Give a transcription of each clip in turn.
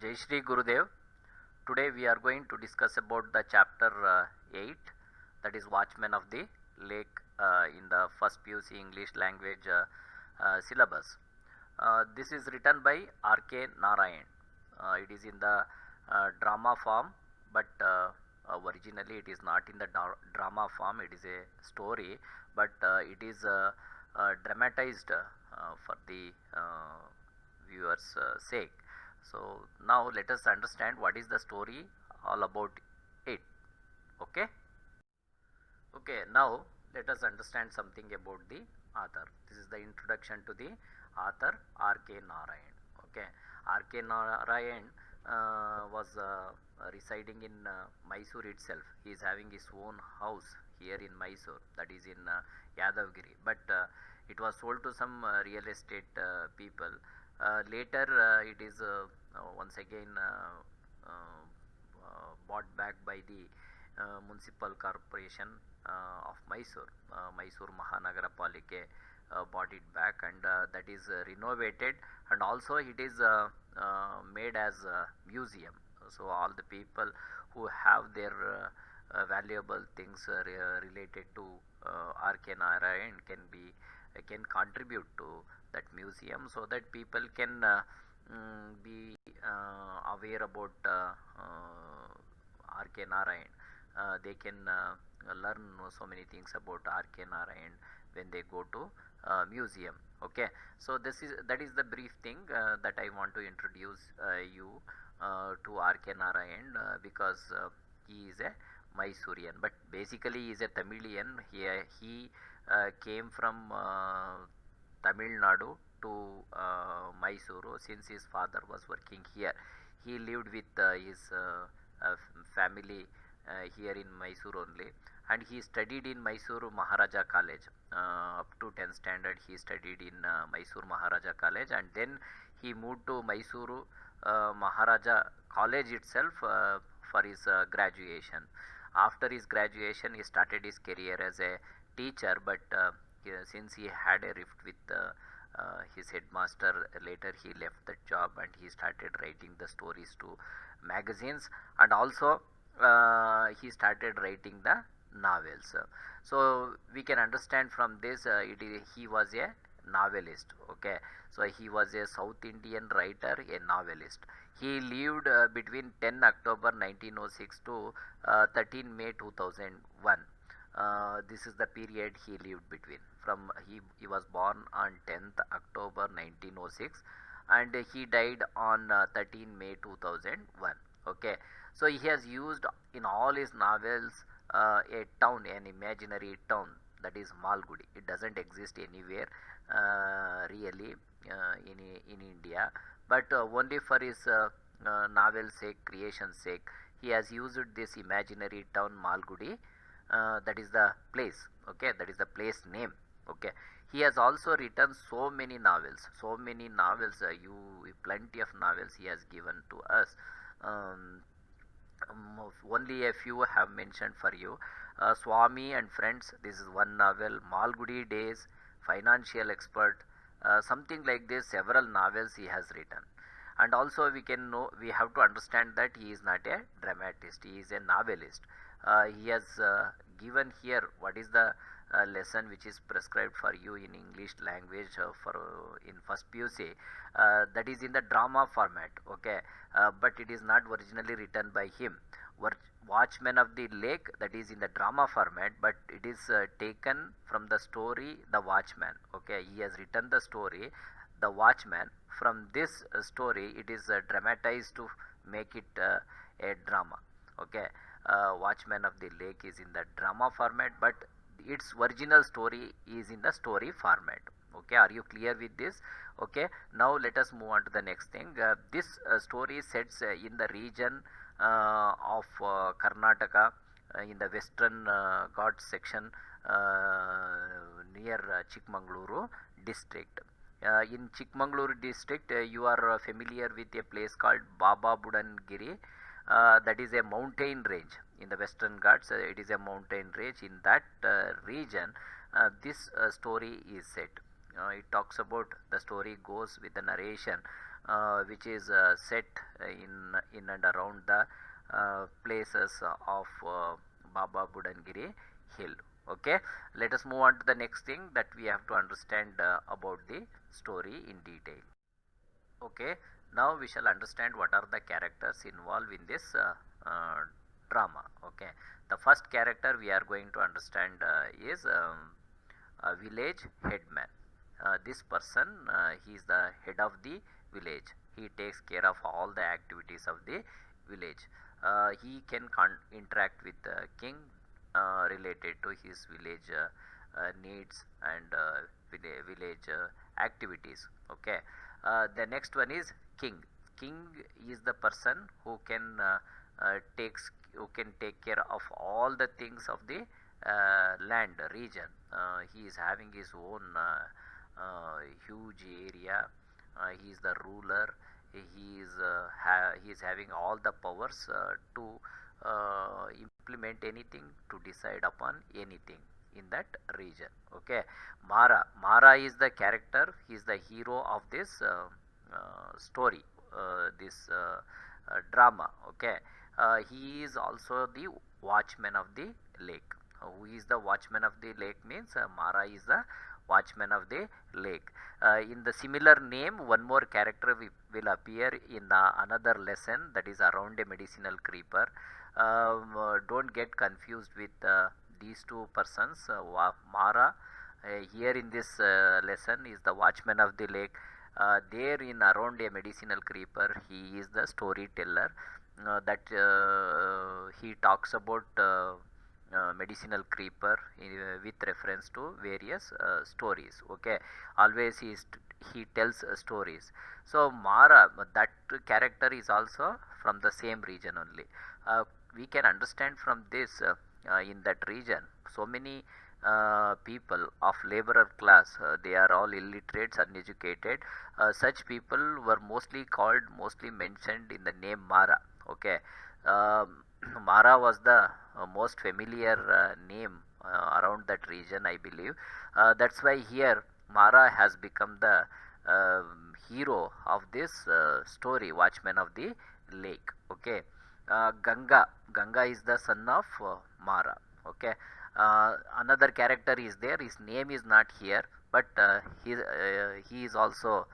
Jai Shri Gurudev. Today we are going to discuss about the chapter 8, that is Watchman of the Lake in the first PUC English language syllabus. This is written by R.K. Narayan. It is in the drama form, but originally it is not in the drama form. It is a story, but it is dramatized for the viewers' sake. So now let us understand what is the story all about it. Okay. Okay. Now let us understand something about the author. This is the introduction to the author R.K. Narayan. Okay. R.K. Narayan was residing in Mysore itself. He is having his own house here in Mysore, that is in Yadavgiri, but it was sold to some real estate people. Later it is once again bought back by the municipal corporation of Mysore. Mysore Mahanagara Palike bought it back, and that is renovated, and also it is made as a museum. So all the people who have their valuable things related to R.K. Narayan can contribute to that museum, so that people can be aware about R.K. Narayan. They can learn so many things about R.K. Narayan when they go to museum. Okay, so that is the brief thing that I want to introduce you to R.K. Narayan, because he is a Mysorean, but basically he is a Tamilian. He came from Tamil Nadu to Mysuru since his father was working here. He lived with his family here in Mysore only, and he studied in Mysuru Maharaja College up to 10th standard. He studied in Mysuru Maharaja College, and then he moved to Mysuru Maharaja College itself for his graduation. After his graduation, he started his career as a teacher, but since he had a rift with his headmaster, later he left that job and he started writing the stories to magazines, and also he started writing the novels. So we can understand from this he was a novelist. Okay, so he was a South Indian writer, a novelist. He lived between 10 October 1906 to 13 May 2001. This is the period he lived between. He was born on 10th October 1906, and he died on 13 May 2001. Okay, so he has used in all his novels a town, an imaginary town, that is Malgudi. It doesn't exist anywhere really in India, but only for his novel sake, creation sake, he has used this imaginary town Malgudi. That is the place. Okay, that is the place name. Okay, he has also written so many novels, plenty of novels he has given to us. Only a few have mentioned for you. Swami and Friends, this is one novel. Malgudi Days, Financial Expert, something like this. Several novels he has written. And also we have to understand that he is not a dramatist, he is a novelist. He has given here what is the lesson which is prescribed for you in English language in first PUC, that is in the drama format. Okay, but it is not originally written by him. Watchman of the Lake, that is in the drama format, but it is taken from the story The Watchman. Okay, he has written the story The Watchman. From this story it is dramatized to make it a drama. Okay, Watchman of the Lake is in the drama format, but its original story is in the story format. Okay, are you clear with this? Okay, now let us move on to the next thing. This story sets in the region of Karnataka, in the western Ghats section near Chikmagaluru district. In Chikmagaluru district, you are familiar with a place called Baba Budangiri. That is a mountain range in the western Ghats. It is a mountain range. In that region, this story is set. It talks about, the story goes with the narration which is set in and around the places of Baba Budangiri hill. Okay, let us move on to the next thing that we have to understand about the story in detail. Okay, now we shall understand what are the characters involved in this drama. Okay, the first character we are going to understand is a village headman. This person, he is the head of the village. He takes care of all the activities of the village. He can interact with the king related to his village needs and village activities. Okay, the next one is king. King is the person who can take care of all the things of the land region. He is having his own huge area. He is the ruler. He is having all the powers to implement anything, to decide upon anything in that region. Okay, Mara is the character. He is the hero of this story, this drama. Okay, he is also the watchman of the lake. Who is the watchman of the lake means Mara is the watchman of the lake. In the similar name, one more character will appear in another lesson, that is around a medicinal creeper. Don't get confused with these two persons. Mara here in this lesson is the watchman of the lake. There in around a medicinal creeper, he is the storyteller. That he talks about medicinal creeper with reference to various stories. Okay, always he tells stories. So Mara, that character is also from the same region only. We can understand from this, in that region so many people of laborer class, they are all illiterates, uneducated. Such people were mostly mentioned in the name Mara. Okay, Mara was the most familiar name around that region, I believe. That's why here Mara has become the hero of this story, Watchman of the Lake. Okay, Ganga is the son of Mara. Okay, another character is there. His name is not here, but he is also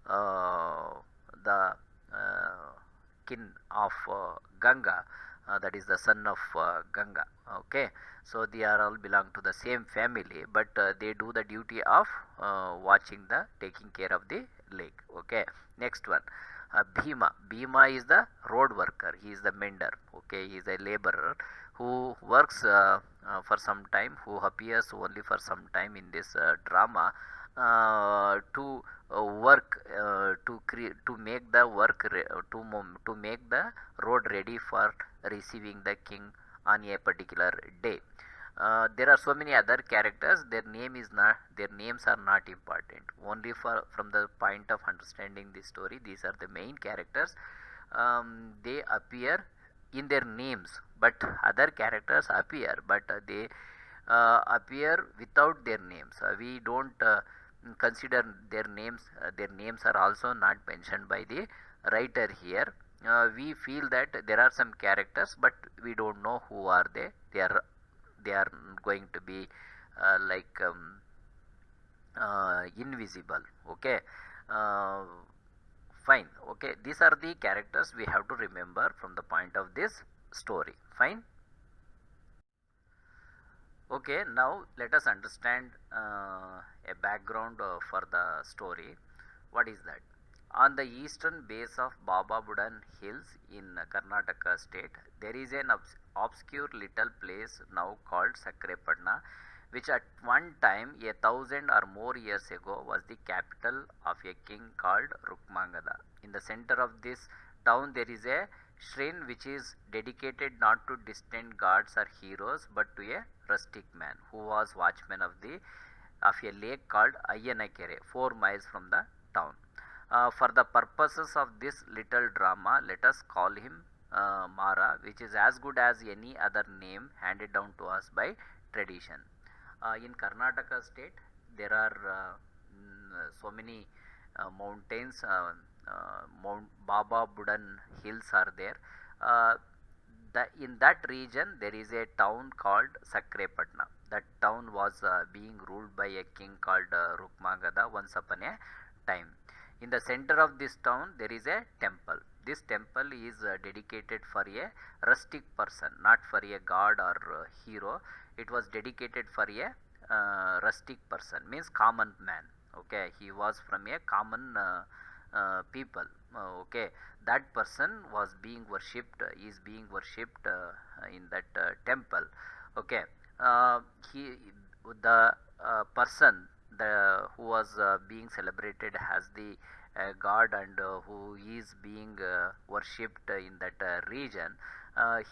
the kin of Ganga, that is the son of Ganga. Okay, so they are all belong to the same family, but they do the duty of taking care of the lake. Okay, next one, Bhima is the road worker. He is the mender. Okay, he is a laborer who works for some time, who appears only for some time in this drama, to work to make the to make the road ready for receiving the king on a particular day. There are so many other characters. Their names are not important. Only from the point of understanding the story, these are the main characters. They appear in their names, but other characters appear, but they appear without their names. We don't consider their names. Their names are also not mentioned by the writer here. We feel that there are some characters, but we don't know who are they. They are going to be invisible. Okay, uh, fine. Okay, these are the characters we have to remember from the point of this story. Fine. Okay, now let us understand a background for the story. What is that? On the eastern base of Baba Budan Hills in Karnataka state, there is an obscure little place now called Sakrepadna, which at one time, 1,000 or more years ago, was the capital of a king called Rukmangada. In the center of this town, there is a shrine which is dedicated not to distant gods or heroes, but to a rustic man who was watchman of a lake called Ayyanakere, 4 miles from the town. For the purposes of this little drama, let us call him Mara, which is as good as any other name handed down to us by tradition. In Karnataka state, there are so many mountains. Mount Baba Budan hills are there. Uh, in that region there is a town called Sakrepatna. That town was being ruled by a king called Rukmagada once upon a time. In the center of this town there is a temple. This temple is dedicated for a rustic person, not for a god or hero. It was dedicated for a rustic person, means common man. Okay, he was from a common people. Okay, that person was being worshipped, is being worshipped in that temple. Okay, uh, he the person who was being celebrated as the god, and who is being worshipped in that region,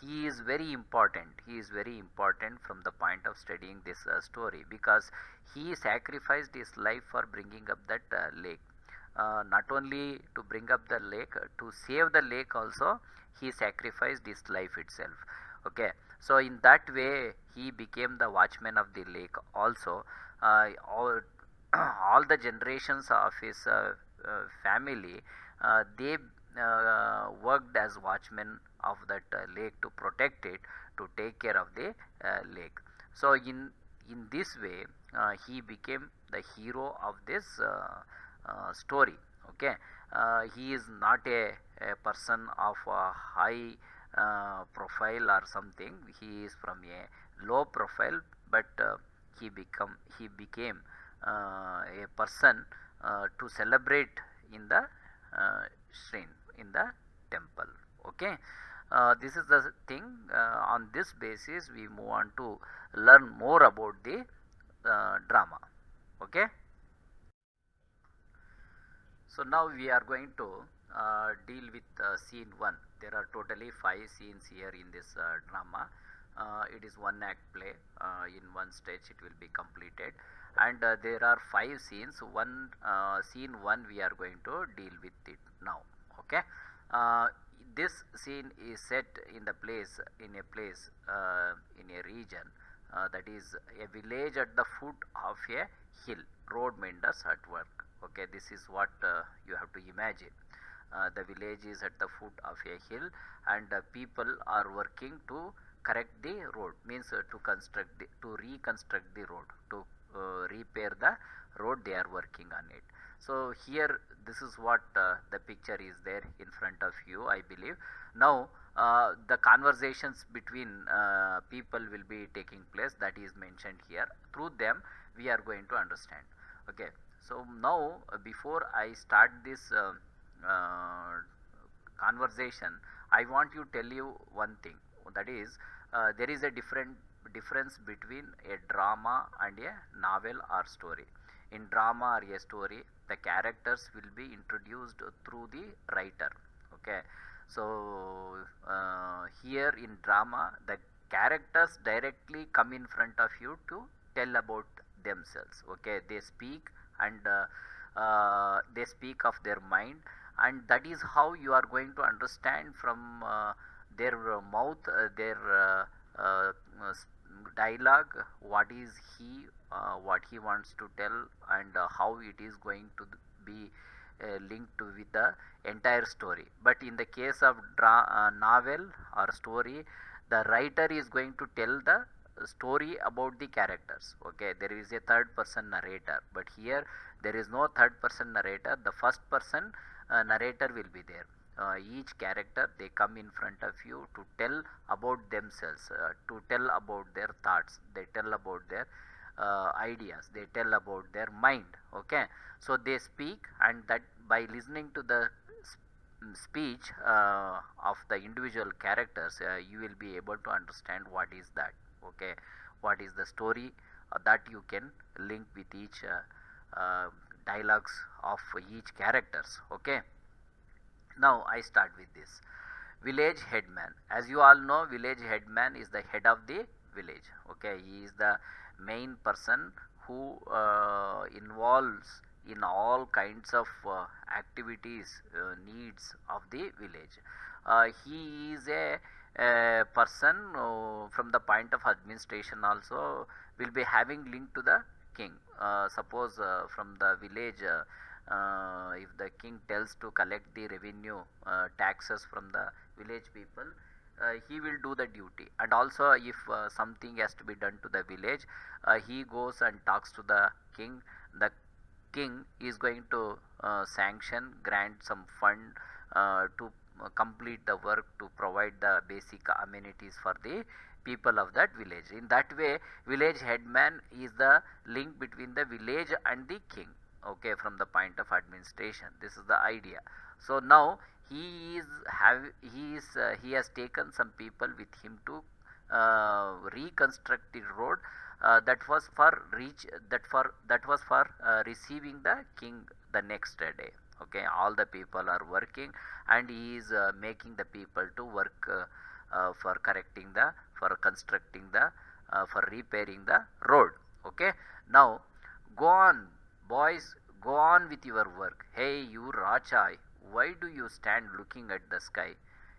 he is very important. He is very important from the point of studying this story, because he sacrificed his life for bringing up that lake. Not only to bring up the lake, to save the lake also, he sacrificed his life itself. Okay, so in that way he became the watchman of the lake also. All, all the generations of his family, they worked as watchmen of that lake to protect it, to take care of the lake. So in this way he became the hero of this story. Okay, he is not a person of a high profile or something. He is from a low profile, but he became a person to celebrate in the shrine, in the temple. Okay, this is the thing. On this basis we move on to learn more about the drama. Okay, so now we are going to deal with scene 1. There are totally 5 scenes here in this drama. It is one act play. In one stage it will be completed, and there are 5 scenes. Scene 1 we are going to deal with it now. Okay, uh, this scene is set in the place, in a place, in a region, that is a village at the foot of a hill. Road menders at work. Okay, this is what you have to imagine. The village is at the foot of a hill, and people are working to correct the road, means to reconstruct the road, to repair the road. They are working on it. So here this is what the picture is there in front of you, I believe. Now the conversations between people will be taking place, that is mentioned here. Through them we are going to understand. Okay, so now before I start this conversation, I want to tell you one thing, that is there is a difference between a drama and a novel or story. In drama or a story, the characters will be introduced through the writer. Okay, so here in drama the characters directly come in front of you to tell about themselves. Okay, they speak, and they speak of their mind, and that is how you are going to understand from their mouth, their uh, s- dialogue, what he wants to tell, and how it is going to be linked to with the entire story. But in the case of novel or story, the writer is going to tell the story about the characters. Okay, there is a third person narrator, but here there is no third person narrator. The first person narrator will be there. Each character, they come in front of you to tell about themselves, to tell about their thoughts, they tell about their ideas, they tell about their mind. Okay, so they speak, and that by listening to the speech of the individual characters, you will be able to understand what is that. Okay, what is the story that you can link with each dialogues of each characters. Okay, now I start with this. Village headman. As you all know, village headman is the head of the village. Okay, he is the main person who involves in all kinds of activities, needs of the village. He is a person from the point of administration also will be having link to the king. Suppose from the village if the king tells to collect the revenue taxes from the village people, he will do the duty. And also if something has to be done to the village, he goes and talks to the king. The king is going to sanction, grant some fund to complete the work, to provide the basic amenities for the people of that village. In that way, village headman is the link between the village and the king, okay, from the point of administration. This is the idea. So now he has taken some people with him to reconstruct the road that was for receiving the king the next day. Okay, all the people are working, and he is making the people to work for correcting the, for constructing the, for repairing the road. Okay, now go on, boys, go on with your work. Hey, you Racha, why do you stand looking at the sky?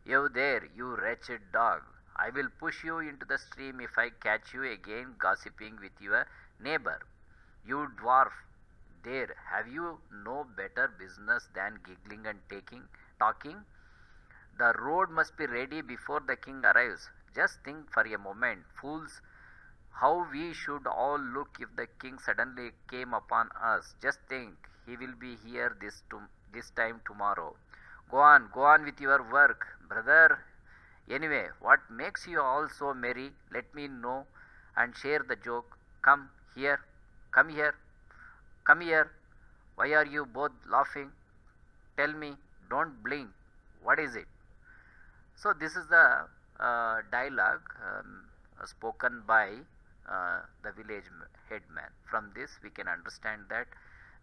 You there, you wretched dog. I will push you into the stream if I catch you again gossiping with your neighbor. You dwarf, there, have you no better business than giggling and talking? The road must be ready before the king arrives. Just think for a moment, fools, how we should all look if the king suddenly came upon us. Just think, he will be here this time tomorrow. Go on with your work, brother. Anyway, what makes you all so merry? Let me know and share the joke. Here, come here, come here. Why are you both laughing? Tell me, don't blink. What is it? So this is the dialogue spoken by the village headman. From this we can understand that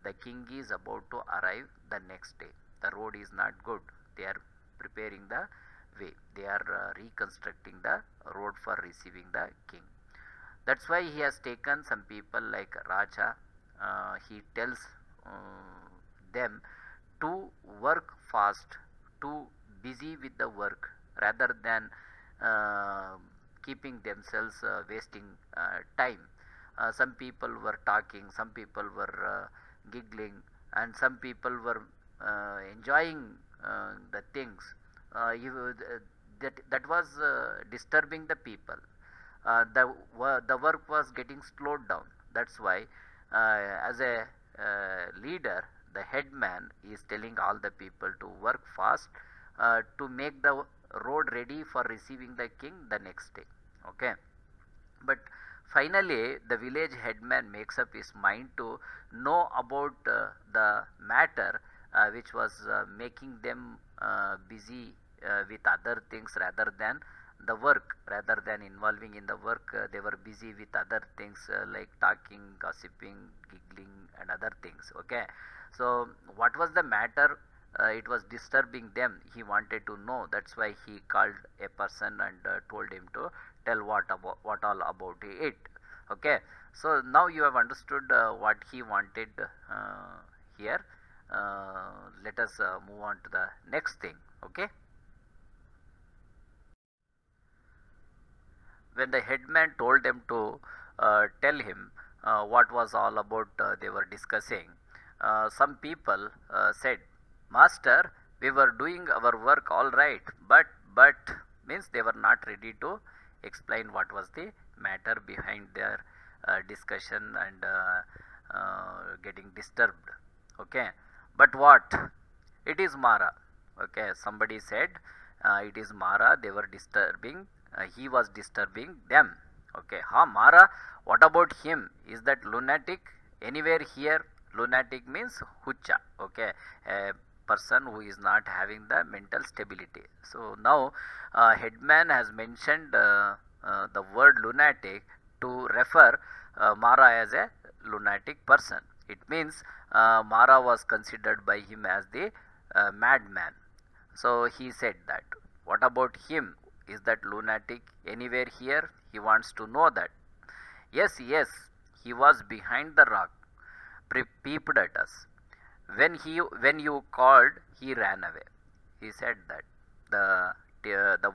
the king is about to arrive the next day. The road is not good. They are preparing the way. They are reconstructing the road for receiving the king. That's why he has taken some people like Raja. He tells them to work fast, to busy with the work, rather than keeping themselves wasting time. Some people were talking, some people were giggling, and some people were enjoying the things. That was disturbing the people. The work was getting slowed down. That's why, as a leader, the headman is telling all the people to work fast to make the road ready for receiving the king the next day. Okay, but finally the village headman makes up his mind to know about the matter which was making them busy with other things rather than the work. Rather than involving in the work, they were busy with other things like talking, gossiping, giggling and other things. Okay, so what was the matter? It was disturbing them. He wanted to know. That's why he called a person and told him to tell what all about it. Okay, so now you have understood what he wanted here. Let us move on to the next thing. Okay, when the headman told them to tell him what was all about they were discussing, some people said, Master, we were doing our work all right, but means they were not ready to explain what was the matter behind their discussion and getting disturbed. Okay, but what? It is Mara. Okay, somebody said it is Mara. They were disturbing. He was disturbing them. Okay, Mara. What about him? Is that lunatic anywhere here? Lunatic means hucha. Okay, a person who is not having the mental stability. So now headman has mentioned the word lunatic to refer Mara as a lunatic person. It means Mara was considered by him as the madman. So he said that. What about him? Is that lunatic anywhere here? He wants to know that. Yes, yes, he was behind the rock, peeped at us. When you called, he ran away. He said that the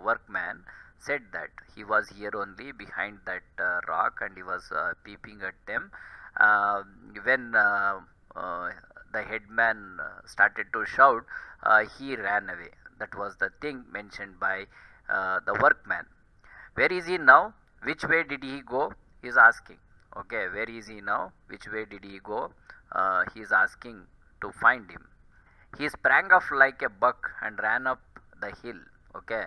workman said that he was here only behind that rock, and he was peeping at them. When the headman started to shout, he ran away. That was the thing mentioned by the workman. Where is he now? Which way did he go? He is asking. Okay, where is he now? Which way did he go? He is asking to find him. He sprang off like a buck and ran up the hill. Okay,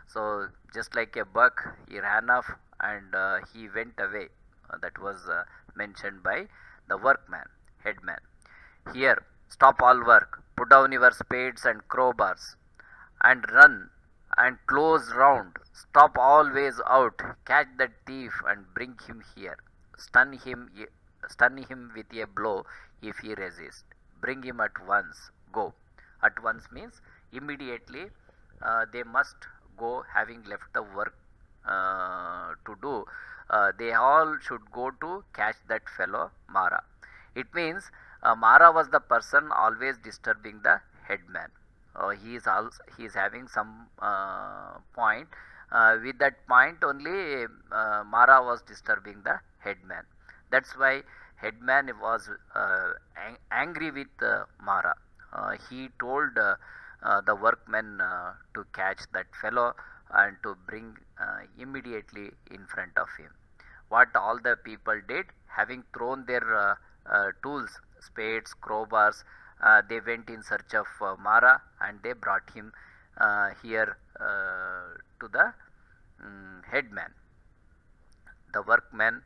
so just like a buck, he ran off and he went away. That was mentioned by the workman, headman. Here, stop all work, put down your spades and crowbars, and run and close round. Stop always out. Catch that thief and bring him here. Stun him, stun him with a blow if he resists. Bring him at once. Go. At once means immediately. They must go, having left the work to do. They all should go to catch that fellow Mara. It means Mara was the person always disturbing the headman. He is having some point. With that point only, Mara was disturbing the headman. That's why headman was angry with Mara. He told the workmen to catch that fellow and to bring immediately in front of him. What all the people did, having thrown their tools, spades, crowbars, they went in search of Mara and they brought him here to the headman. The workmen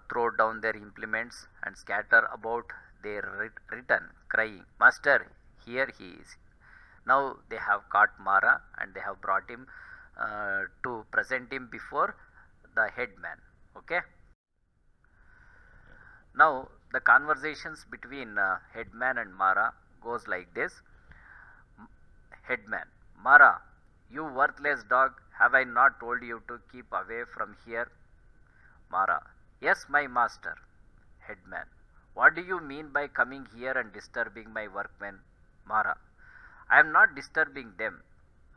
throw down their implements and scatter about their return, crying, Master, here he is. Now they have caught Mara and they have brought him to present him before the headman. Okay. Now the conversations between headman and Mara goes like this. Headman, Mara, you worthless dog, have I not told you to keep away from here? Mara, yes, my master. Headman, what do you mean by coming here and disturbing my workmen? Mara, I am not disturbing them.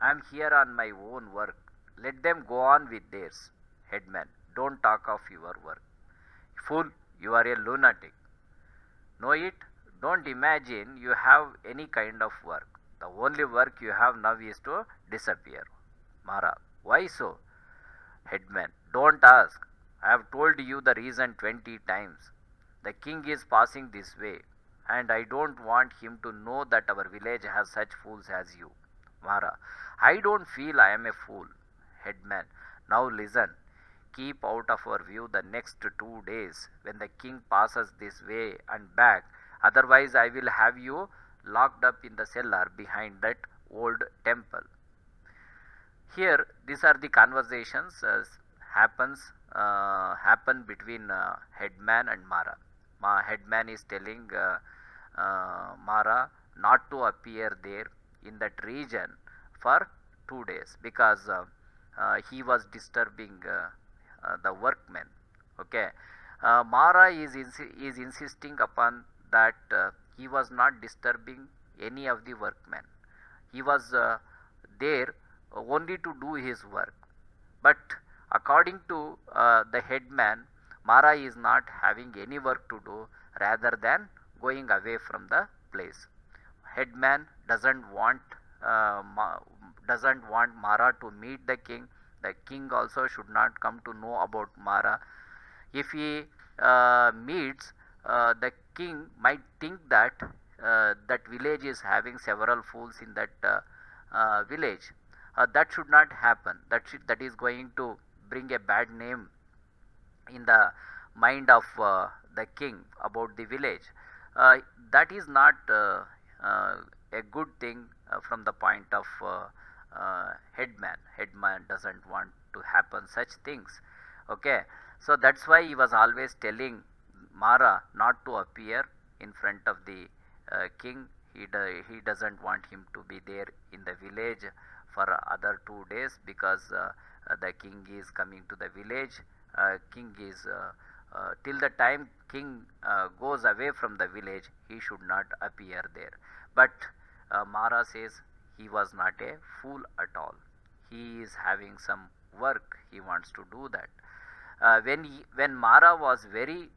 I am here on my own work. Let them go on with theirs. Headman, don't talk of your work. Fool, you are a lunatic. Know it? Don't imagine you have any kind of work. The only work you have now is to disappear. Mara, why so? Headman, don't ask. I have told you the reason 20 times. The king is passing this way, and I don't want him to know that our village has such fools as you. Mara, I don't feel I am a fool. Headman, now listen. Keep out of our view the next 2 days when the king passes this way and back. Otherwise, I will have you locked up in the cellar behind that old temple. Here, these are the conversations happen between headman and Mara. Headman is telling Mara not to appear there in that region for 2 days because he was disturbing the workmen. Okay, Mara is insisting upon that he was not disturbing any of the workmen. He was there only to do his work. But according to the headman, Mara is not having any work to do rather than going away from the place. Headman doesn't want Mara to meet the king. The king also should not come to know about Mara. If he meets, the king might think that that village is having several fools in that village. That should not happen. That is going to bring a bad name in the mind of the king about the village. That is not a good thing from the point of headman. Headman doesn't want to happen such things. Okay, so that's why he was always telling Mara not to appear in front of the king. He doesn't want him to be there in the village for other 2 days because the king is coming to the village. King is till the time king goes away from the village, he should not appear there. But Mara says he was not a fool at all. He is having some work. He wants to do that. When Mara was very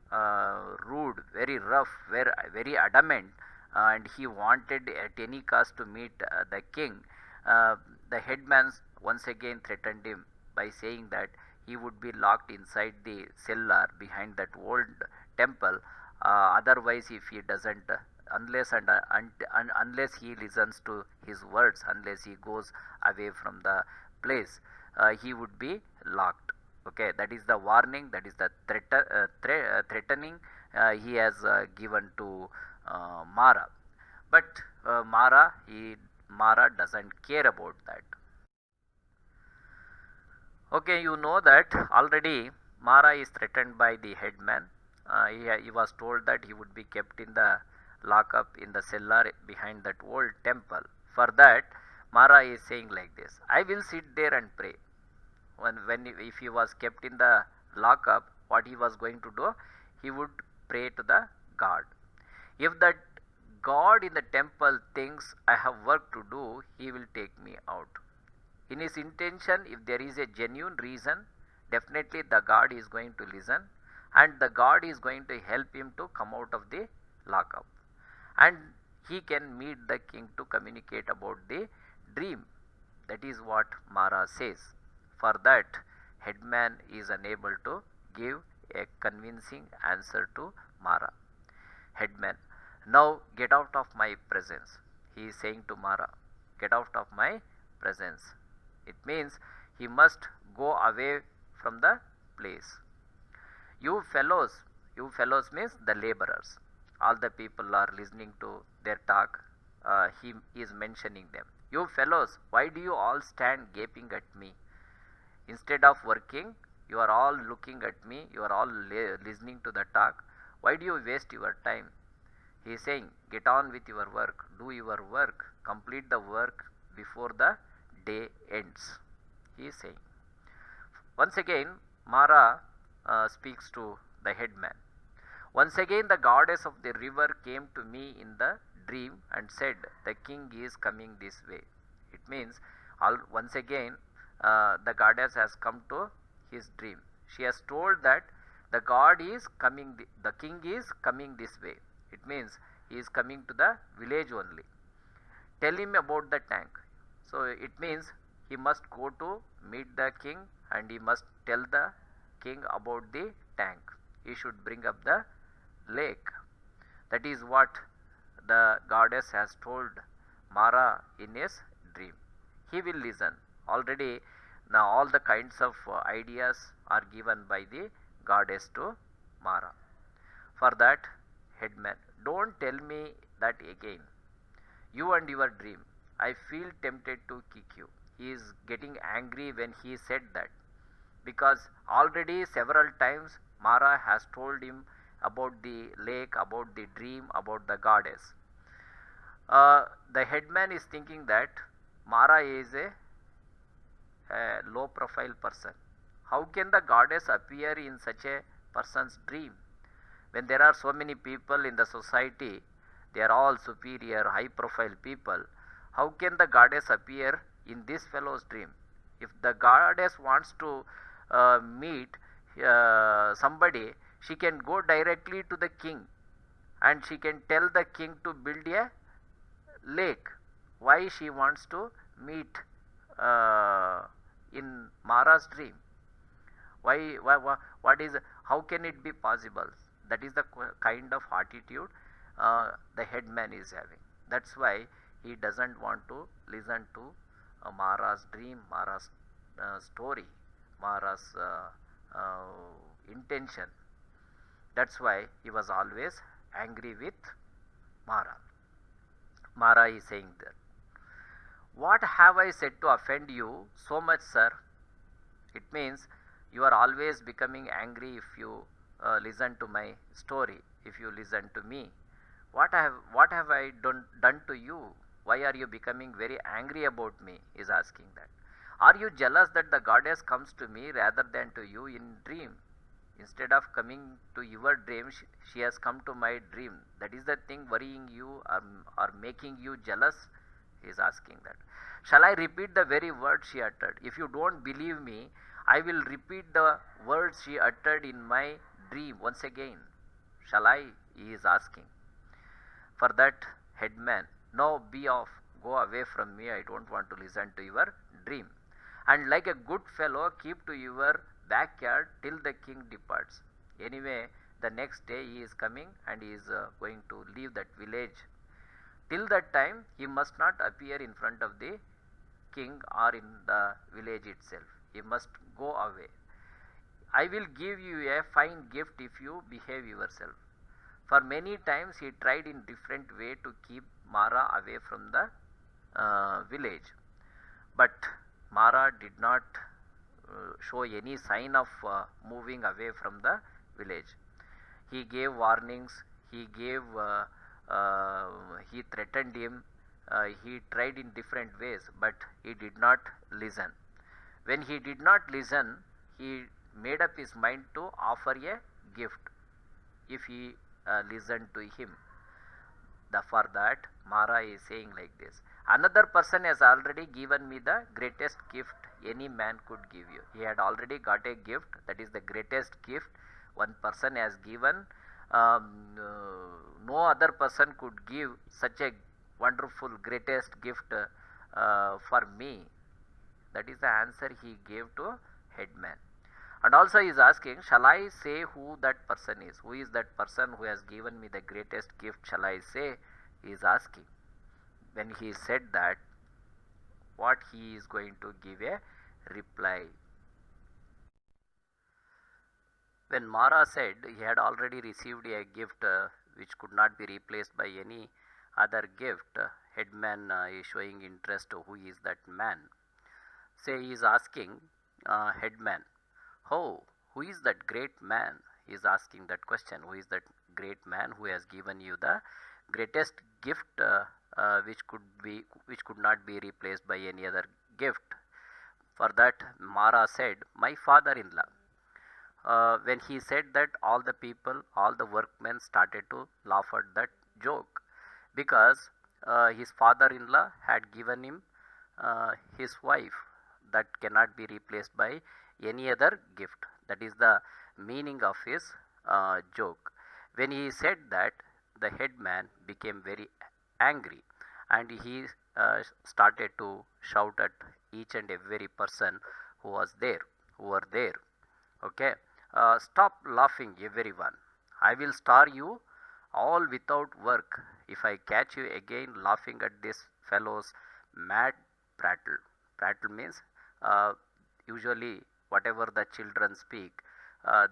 rude, very rough, very adamant, and he wanted at any cost to meet the king, uh, the headman once again threatened him by saying that he would be locked inside the cellar behind that old temple. Otherwise, if he doesn't, unless he listens to his words, unless he goes away from the place, he would be locked. Okay, that is the warning, that is the threatening he has given to Mara. But Mara doesn't care about that. Okay, you know that already Mara is threatened by the headman. He was told that he would be kept in the lockup in the cellar behind that old temple. For that, Mara is saying like this: I will sit there and pray. If he was kept in the lockup, what he was going to do? He would pray to the God. If that God in the temple thinks I have work to do, he will take me out. In his intention, if there is a genuine reason, definitely the God is going to listen, and the God is going to help him to come out of the lockup, and he can meet the king to communicate about the dream. That is what Mara says. For that, headman is unable to give a convincing answer to Mara. Headman, now get out of my presence. He is saying to Mara, get out of my presence. It means he must go away from the place. You fellows means the laborers. All the people are listening to their talk. He is mentioning them. You fellows, why do you all stand gaping at me? Instead of working, you are all looking at me. You are all listening to the talk. Why do you waste your time? He is saying, get on with your work. Do your work. Complete the work before the day ends. He is saying. Once again, Mara speaks to the headman. Once again, the goddess of the river came to me in the dream and said, the king is coming this way. It means, once again, the goddess has come to his dream. She has told that the god is coming, the king is coming this way. It means he is coming to the village only. Tell him about the tank. So it means he must go to meet the king, and he must tell the king about the tank. He should bring up the lake. That is what the goddess has told Mara in his dream. He will listen. Already now all the kinds of ideas are given by the goddess to Mara. For that, headman, don't tell me that again. You and your dream. I feel tempted to kick you. He is getting angry when he said that, because already several times Mara has told him about the lake, about the dream, about the goddess. The headman is thinking that Mara is a low profile person. How can the goddess appear in such a person's dream? When there are so many people in the society, they are all superior, high profile people. How can the goddess appear in this fellow's dream? If the goddess wants to meet somebody, she can go directly to the king, and she can tell the king to build a lake. Why she wants to meet in Mara's dream? Why what is, how can it be possible? That is the kind of attitude the headman is having. That's why he doesn't want to listen to Mara's dream, Mara's story, Mara's intention. That's why he was always angry with Mara. Mara is saying that, what have I said to offend you so much, sir? It means you are always becoming angry if you listen to my story, if you listen to me. What have I done to you? Why are you becoming very angry about me? Is asking that. Are you jealous that the goddess comes to me rather than to you in dream? Instead of coming to your dream, she has come to my dream. That is the thing worrying you or making you jealous? He is asking that. Shall I repeat the very words she uttered? If you don't believe me, I will repeat the words she uttered in my dream once again. Shall I? He is asking. For that, headman, now be off, go away from me, I don't want to listen to your dream. And like a good fellow, keep to your backyard till the king departs. Anyway, the next day he is coming and he is going to leave that village. Till that time, he must not appear in front of the king or in the village itself. He must go away. I will give you a fine gift if you behave yourself. For many times he tried in different way to keep Mara away from the village, but Mara did not show any sign of moving away from the village. He gave warnings. Uh, he threatened him. He tried in different ways, but he did not listen. When he did not listen, he made up his mind to offer a gift if he listened to him. For that, Mara is saying like this: another person has already given me the greatest gift any man could give you. He had already got a gift, that is the greatest gift one person has given. No other person could give such a wonderful, greatest gift for me. That is the answer he gave to headman. And also he is asking, shall I say who that person is? Who is that person who has given me the greatest gift? Shall I say? He is asking. When he said that, what he is going to give a reply? When Mara said he had already received a gift which could not be replaced by any other gift, headman is showing interest to who is that man. Say he is asking headman, oh, who is that great man? He is asking that question. Who is that great man who has given you the greatest gift which could not be replaced by any other gift? For that, Mara said, my father-in-law. When he said that, all the people, all the workmen started to laugh at that joke, because his father-in-law had given him his wife that cannot be replaced by any other gift. That is the meaning of his joke. When he said that, the headman became very angry, and he started to shout at each and every person who were there. Okay, stop laughing, everyone. I will starve you all without work if I catch you again laughing at this fellow's mad prattle. Prattle means usually whatever the children speak,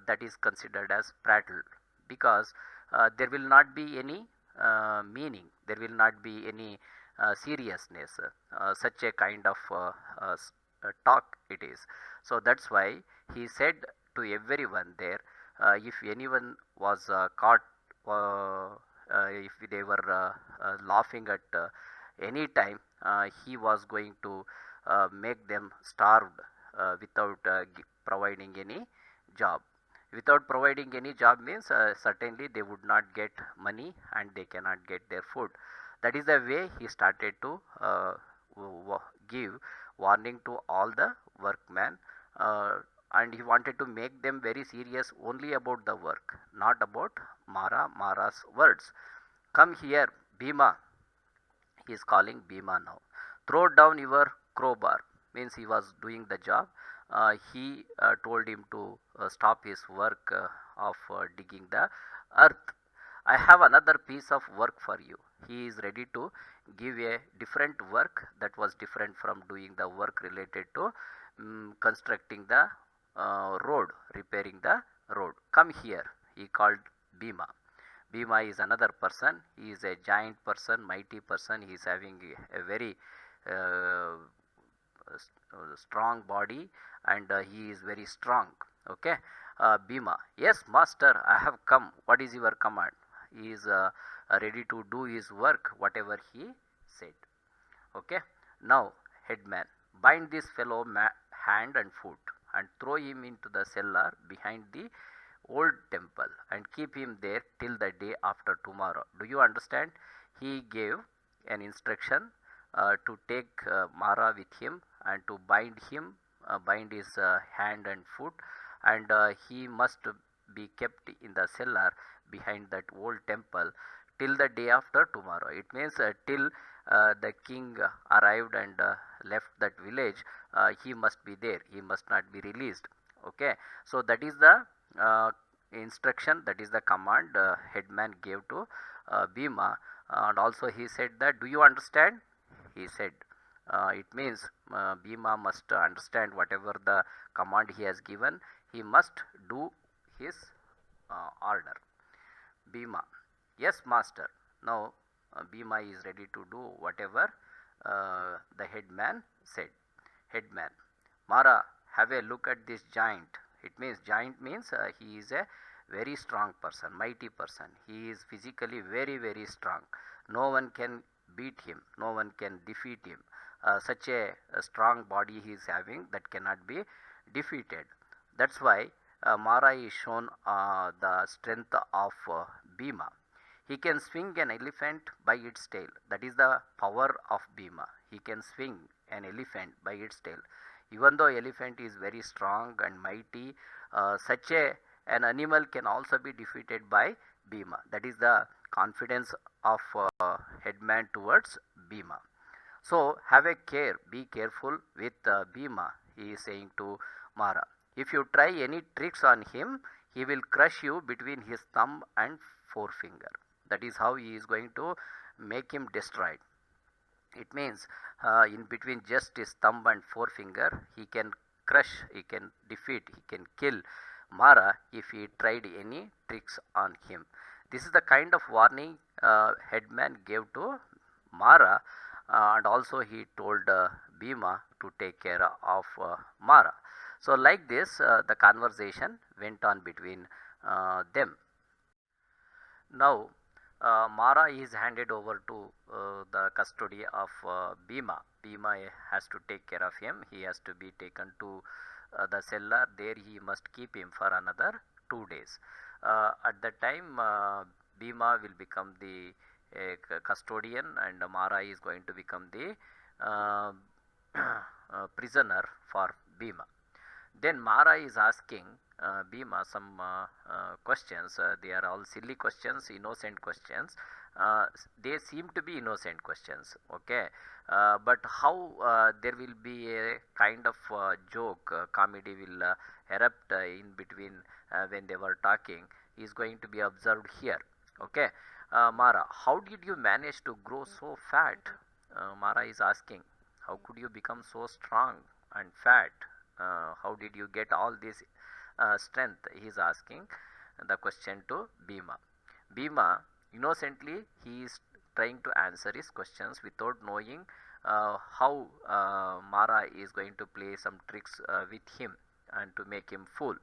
that is considered as prattle, because there will not be any meaning, there will not be any seriousness, such a kind of talk it is. So that's why he said to everyone there, if anyone was caught, if they were laughing at any time, he was going to make them starved without providing any job. Without providing any job means certainly they would not get money and they cannot get their food. That is the way he started to give warning to all the workmen, and he wanted to make them very serious only about the work, not about Mara's words. Come here, Bhima. He is calling Bhima now. Throw down your crowbar. Means he was doing the job. He told him to stop his work of digging the earth. I have another piece of work for you. He is ready to give a different work that was different from doing the work related to constructing the road, repairing the road. Come here, he called Bhima. Bhima is another person. He is a giant person, mighty person. He is having a very strong body, and he is very strong. Okay, Bhima. Yes, master, I have come. What is your command? He is ready to do his work, whatever he said. Okay. Now, headman, bind this fellow hand and foot and throw him into the cellar behind the old temple and keep him there till the day after tomorrow. Do you understand? He gave an instruction to take Mara with him and to bind him, bind his hand and foot, and he must be kept in the cellar behind that old temple till the day after tomorrow. It means till the king arrived and left that village, he must be there, he must not be released. Okay, so that is the instruction, that is the command headman gave to Bhima. And also he said that, do you understand? He said, it means Bhima must understand whatever the command he has given, he must do his order. Bhima, yes master. Now Bhima is ready to do whatever the headman said. Headman, Mara, have a look at this giant. It means giant means he is a very strong person, mighty person. He is physically very strong. No one can beat him, no one can defeat him. Such a strong body he is having that cannot be defeated. That's why Mara is shown the strength of Bhima. He can swing an elephant by its tail. That is the power of Bhima. He can swing an elephant by its tail. Even though elephant is very strong and mighty, such an animal can also be defeated by Bhima. That is the confidence of headman towards Bhima. So have a care, be careful with Bhima, he is saying to Mara. If you try any tricks on him, he will crush you between his thumb and forefinger. That is how he is going to make him destroyed. It means in between just his thumb and forefinger, he can crush, he can defeat, he can kill Mara if he tried any tricks on him. This is the kind of warning headman gave to Mara, and also he told Bhima to take care of Mara. So like this the conversation went on between them. Now Mara is handed over to the custody of Bhima. Bhima has to take care of him. He has to be taken to the cellar. There he must keep him for another 2 days. At that time Bhima will become the custodian, and Mara is going to become the prisoner for Bhima. Then Mara is asking Bhima some questions. They are all silly questions, innocent questions. They seem to be innocent questions. Okay, but how there will be a kind of joke, comedy will erupt in between when they were talking is going to be observed here. Okay, Mara, how did you manage to grow so fat? Mara is asking, how could you become so strong and fat? How did you get all this strength? He is asking the question to Bhima. Bhima, innocently, he is trying to answer his questions without knowing how Mara is going to play some tricks with him and to make him fool.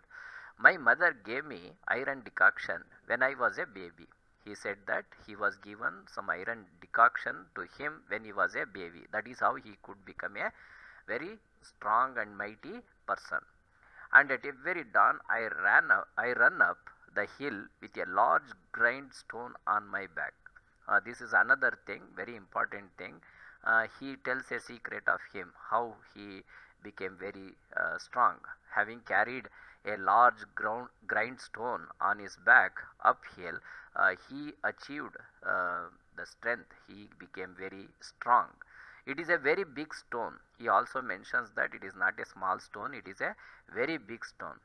My mother gave me iron decoction when I was a baby. He said that he was given some iron decoction to him when he was a baby. That is how he could become a very strong and mighty person. And at every dawn I run up the hill with a large grindstone on my back. This is another thing, very important thing. He tells a secret of him, how he became very strong. Having carried a large grindstone on his back uphill, he achieved the strength. He became very strong. It is a very big stone. He also mentions that it is not a small stone, it is a very big stone.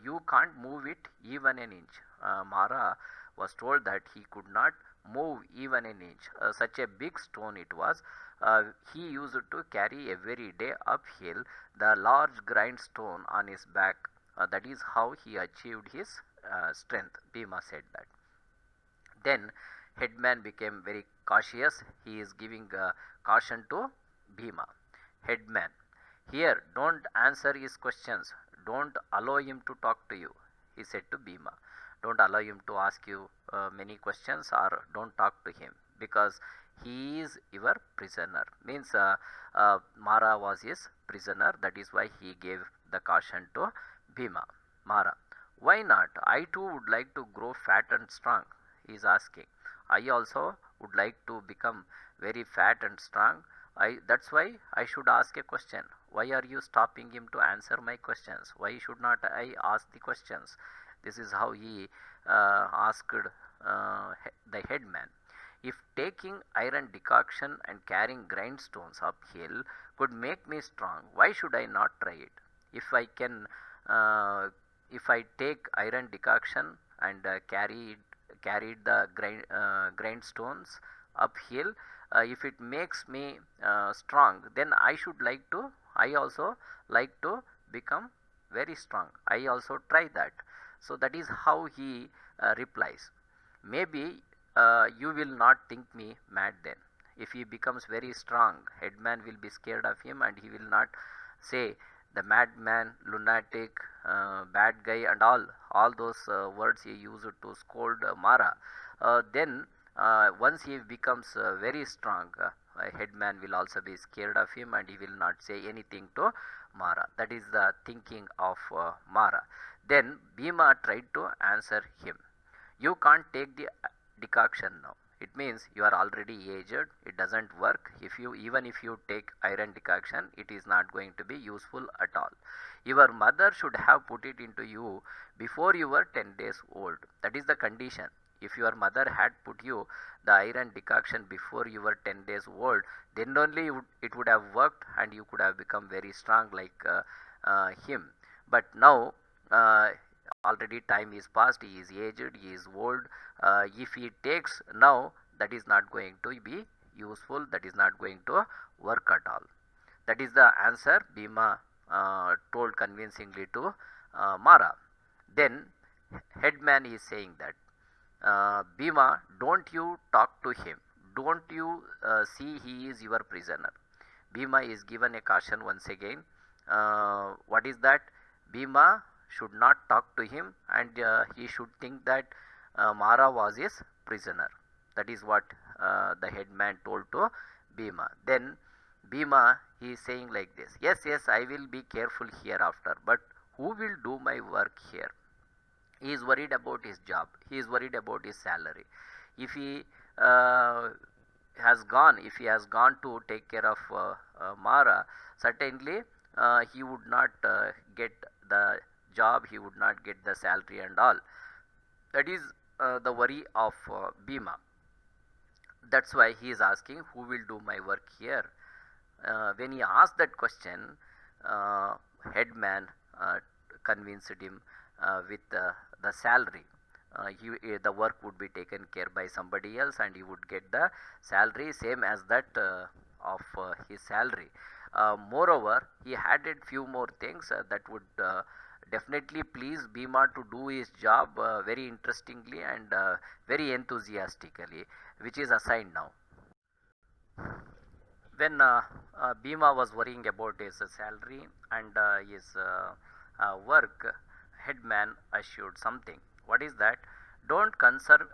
You can't move it even an inch. Mara was told that he could not move even an inch. Such a big stone it was. He used to carry every day uphill the large grindstone on his back. That is how he achieved his strength. Bhima said that. Then headman became very cautious. He is giving caution to Bhima. Headman, here don't answer his questions. Don't allow him to talk to you. He said to Bhima. Don't allow him to ask you many questions, or don't talk to him, because he is your prisoner. Means Mara was his prisoner. That is why he gave the caution to Bhima. Mara, why not? I too would like to grow fat and strong. He is asking. I also would like to become very fat and strong. That's why I should ask a question. Why are you stopping him to answer my questions? Why should not I ask the questions? This is how he asked the headman. If taking iron decoction and carrying grindstones uphill could make me strong, why should I not try it? If I can, if I take iron decoction and carried the grindstones uphill, if it makes me strong, then I also like to become very strong. I also try that. So that is how he replies. Maybe you will not think me mad then. If he becomes very strong, headman will be scared of him and he will not say the madman, lunatic, bad guy, and all those words he used to scold Mara. Then once he becomes very strong, headman will also be scared of him and he will not say anything to Mara. That is the thinking of Mara. Then Bhima tried to answer him. You can't take the decoction now. It means you are already aged. It doesn't work. Even if you take iron decoction, it is not going to be useful at all. Your mother should have put it into you before you were 10 days old. That is the condition. If your mother had put you the iron decoction before you were 10 days old, then only it would have worked and you could have become very strong like him. But now already time is past, he is aged, he is old. If he takes now, that is not going to be useful, that is not going to work at all. That is the answer Bhima told convincingly to Mara. Then headman is saying that Bhima, don't you talk to him, don't you see he is your prisoner. Bhima is given a caution once again. What is that? Bhima should not talk to him and he should think that Mara was his prisoner. That is what the headman told to Bhima. Then Bhima he is saying like this, yes, I will be careful hereafter, but who will do my work here? He is worried about his job, he is worried about his salary. If he if he has gone to take care of Mara, certainly he would not get the job, he would not get the salary and all. That is the worry of Bhima. That's why he is asking who will do my work here. When he asked that question, headman convinced him with the salary. The work would be taken care by somebody else and he would get the salary same as that of his salary. Moreover, he added few more things that would definitely please Bhima to do his job very interestingly and very enthusiastically, which is assigned now. When Bhima was worrying about his salary and his work, headman assured something. What is that? Don't concern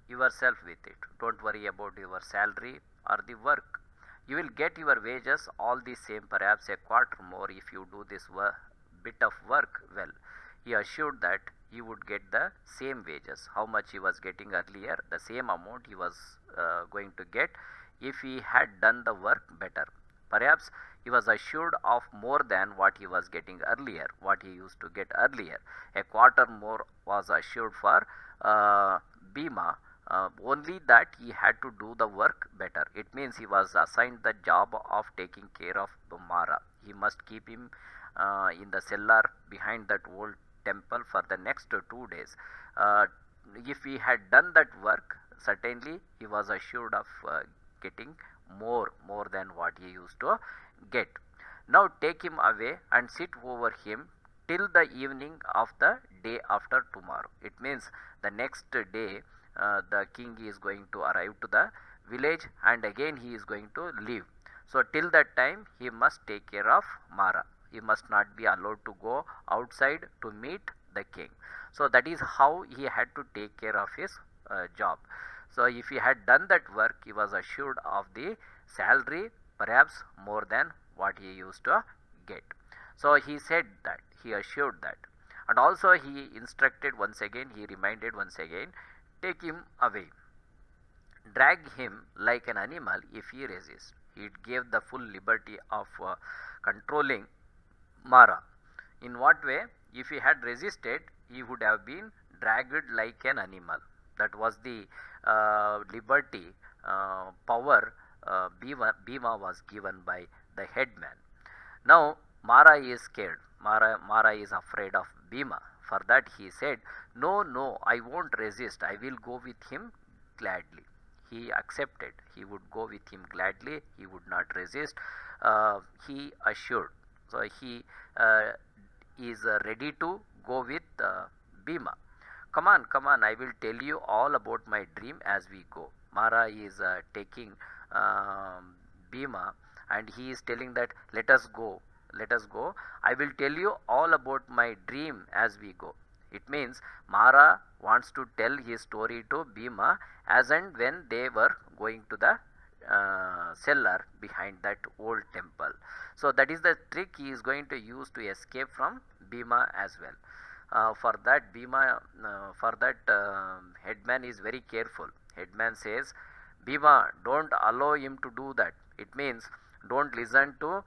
yourself with it. Don't worry about your salary or the work. You will get your wages all the same, perhaps a quarter more if you do this bit of work well. He assured that he would get the same wages, how much he was getting earlier, the same amount he was going to get if he had done the work better. Perhaps he was assured of more than what he was getting earlier, what he used to get earlier. A quarter more was assured for Bhima, only that he had to do the work better. It means he was assigned the job of taking care of Mara. He must keep him in the cellar behind that old temple for the next 2 days. If he had done that work, certainly he was assured of getting more than what he used to get. Now take him away and sit over him till the evening of the day after tomorrow. It means the next day the king is going to arrive to the village and again he is going to leave. So till that time he must take care of Mara. He must not be allowed to go outside to meet the king. So that is how he had to take care of his job. So if he had done that work, he was assured of the salary, perhaps more than what he used to get. So he said that, he assured that. And also he instructed once again, he reminded once again, take him away. Drag him like an animal if he resists. He gave the full liberty of controlling Mara. In what way? If he had resisted, he would have been dragged like an animal. That was the liberty power Bhima was given by the headman. Now Mara is scared. Mara is afraid of Bhima. For that he said, "No, no, I won't resist. I will go with him gladly." He accepted. He would go with him gladly. He would not resist. He assured. So he is ready to go with Bhima. Come on, I will tell you all about my dream as we go. Mara is taking Bhima, and he is telling that, let us go. I will tell you all about my dream as we go. It means Mara wants to tell his story to Bhima as and when they were going to the cellar behind that old temple. So that is the trick he is going to use to escape from Bhima as well. For that headman is very careful. Headman says, "Bhima, don't allow him to do that." It means don't listen to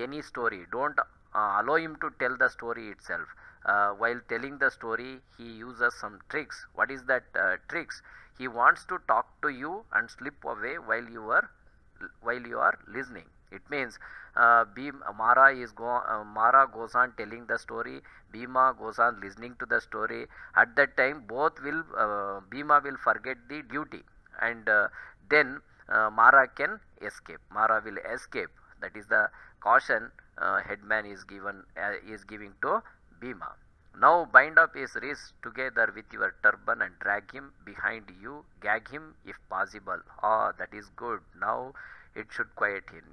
any story. Don't allow him to tell the story itself. While telling the story, he uses some tricks. What is that tricks? He wants to talk to you and slip away while you are listening. It means Mara goes on telling the story. Bhima goes on listening to the story. At that time, Bhima will forget the duty, and then Mara can escape. Mara will escape. That is the caution headman is giving to Bhima. Now bind up his wrists together with your turban and drag him behind you. Gag him if possible. Ah, that is good. Now it should quiet him.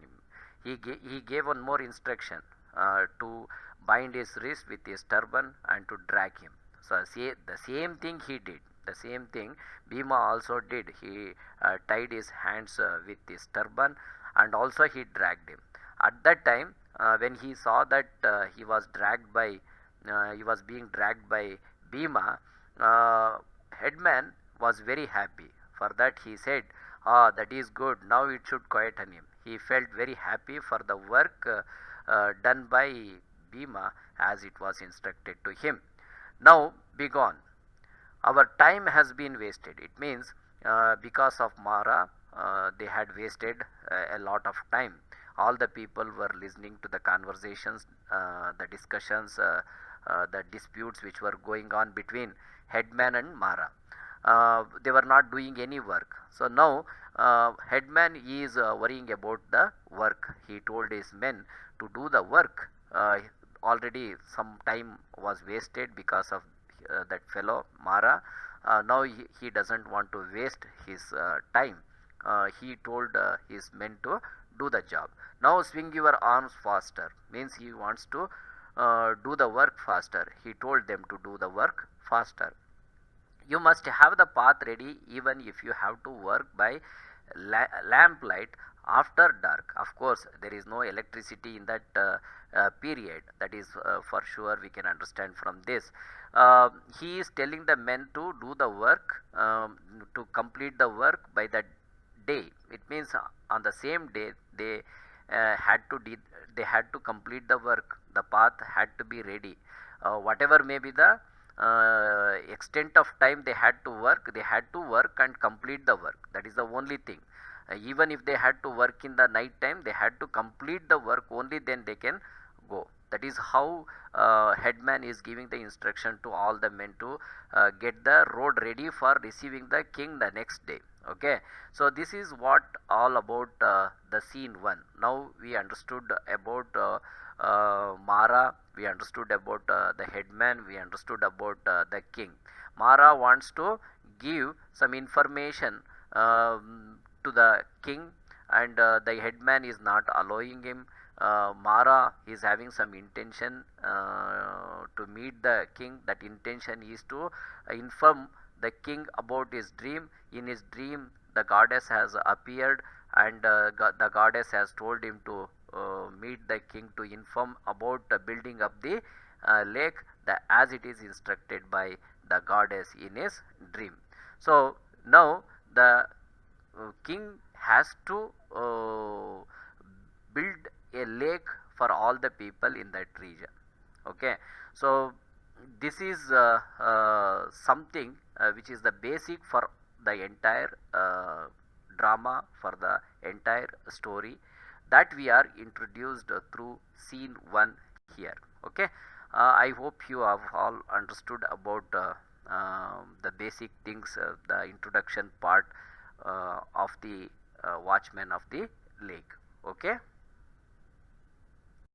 He gave one more instruction to bind his wrist with his turban and to drag him. So the same thing he did. The same thing Bhima also did. He tied his hands with his turban, and also he dragged him. At that time, when he saw that he was being dragged by Bhima, headman was very happy. For that he said, "Ah, that is good. Now it should quieten him." He felt very happy for the work done by Bhima as it was instructed to him. "Now be gone. Our time has been wasted." It means because of Mara, they had wasted a lot of time. All the people were listening to the conversations, the discussions, the disputes which were going on between headman and Mara. They were not doing any work. So now headman is worrying about the work. He told his men to do the work. Already some time was wasted because of that fellow Mara. Now he doesn't want to waste his time. He told his men to do the job. "Now swing your arms faster." Means he wants to do the work faster. He told them to do the work faster. "You must have the path ready even if you have to work by lamplight after dark." Of course, there is no electricity in that period. That is for sure we can understand from this. He is telling the men to do the work, to complete the work by the day. It means on the same day they had to complete the work. The path had to be ready. Whatever may be the extent of time they had to work and complete the work. That is the only thing. Even if they had to work in the night time, they had to complete the work, only then they can go. That is how headman is giving the instruction to all the men to get the road ready for receiving the king the next day. Okay, so this is what all about the scene 1. Now we understood about Mara, we understood about the headman, we understood about the king. Mara wants to give some information to the king, and the headman is not allowing him. Mara is having some intention to meet the king. That intention is to inform the king about his dream. In his dream, the goddess has appeared, and the goddess has told him to meet the king to inform about building up the lake, as it is instructed by the goddess in his dream. So now the king has to build a lake for all the people in that region. Okay, so this is something which is the basic for the entire drama, for the entire story that we are introduced through scene 1 here. Okay, I hope you have all understood about the basic things, the introduction part of the Watchmen of the Lake. Okay.